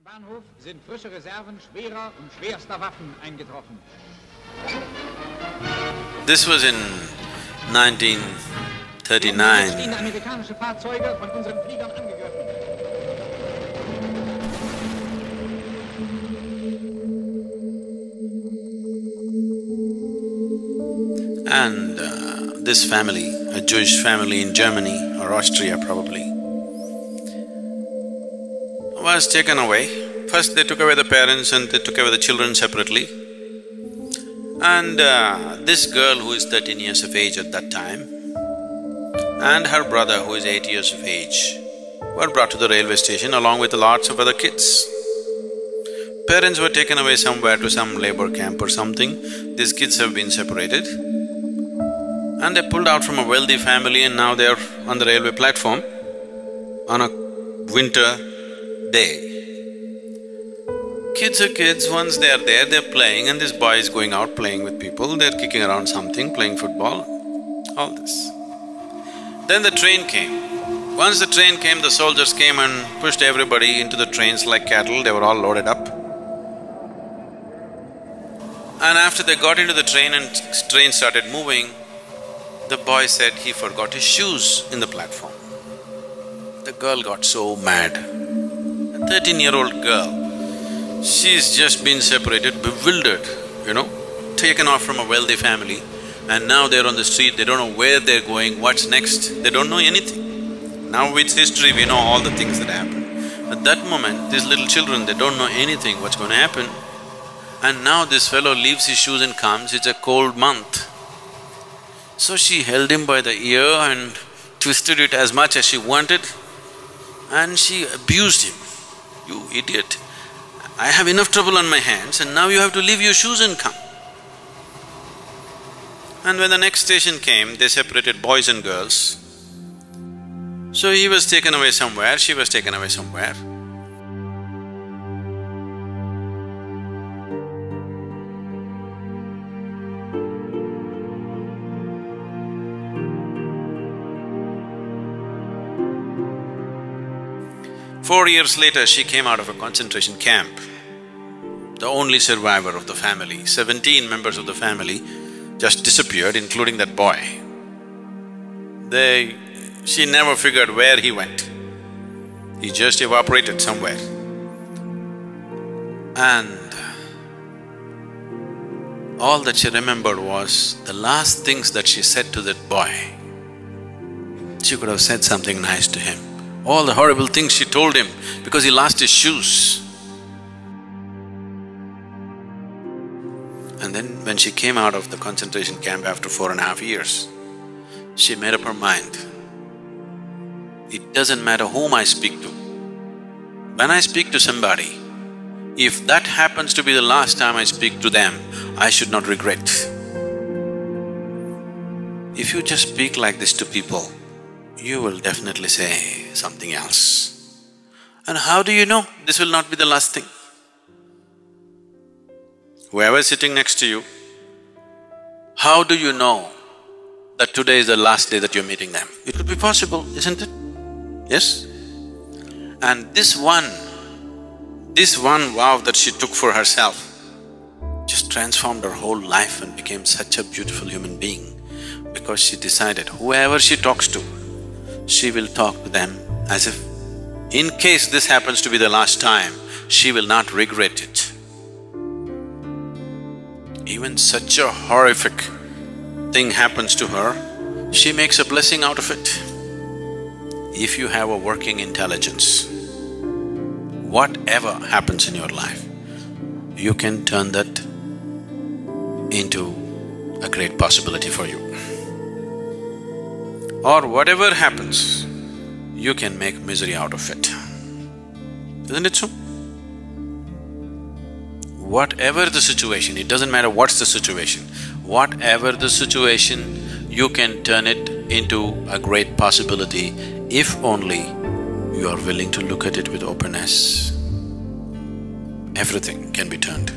Bahnhof sind frische Reserven schwerer und schwerster Waffen eingetroffen. This was in 1939. Stehen amerikanische Fahrzeuge von unseren Fliegern angegriffen. And this family, a Jewish family in Germany or Austria probably, was taken away. First they took away the parents and they took away the children separately. And this girl who is 13 years of age at that time and her brother who is 8 years of age were brought to the railway station along with lots of other kids. Parents were taken away somewhere to some labor camp or something. These kids have been separated. And they pulled out from a wealthy family and now they're on the railway platform on a winter day. Kids are kids, once they are there, they're playing and this boy is going out playing with people, they're kicking around something, playing football, all this. Then the train came. Once the train came, the soldiers came and pushed everybody into the trains like cattle, they were all loaded up. And after they got into the train and train started moving, the boy said he forgot his shoes in the platform. The girl got so mad. A 13-year-old girl, she's just been separated, bewildered, taken off from a wealthy family and now they're on the street, they don't know where they're going, what's next, they don't know anything. Now with history, we know all the things that happen. At that moment, these little children, they don't know anything, what's going to happen. And now this fellow leaves his shoes and comes, it's a cold month. So she held him by the ear and twisted it as much as she wanted and she abused him. You idiot, I have enough trouble on my hands and now you have to leave your shoes and come. And when the next station came, they separated boys and girls. So he was taken away somewhere, she was taken away somewhere. 4 years later, she came out of a concentration camp, the only survivor of the family. 17 members of the family just disappeared, including that boy. She never figured where he went. He just evaporated somewhere. And all that she remembered was the last things that she said to that boy. She could have said something nice to him. All the horrible things she told him because he lost his shoes. And then when she came out of the concentration camp after 4.5 years, she made up her mind. It doesn't matter whom I speak to. When I speak to somebody, if that happens to be the last time I speak to them, I should not regret. If you just speak like this to people, you will definitely say something else. And how do you know this will not be the last thing? Whoever is sitting next to you, how do you know that today is the last day that you're meeting them? It could be possible, isn't it? Yes? And this one vow that she took for herself just transformed her whole life and became such a beautiful human being because she decided whoever she talks to, she will talk to them as if in case this happens to be the last time, she will not regret it. Even such a horrific thing happens to her, she makes a blessing out of it. If you have a working intelligence, whatever happens in your life, you can turn that into a great possibility for you. Or whatever happens, you can make misery out of it. Isn't it so? Whatever the situation, it doesn't matter what's the situation, whatever the situation, you can turn it into a great possibility if only you are willing to look at it with openness. Everything can be turned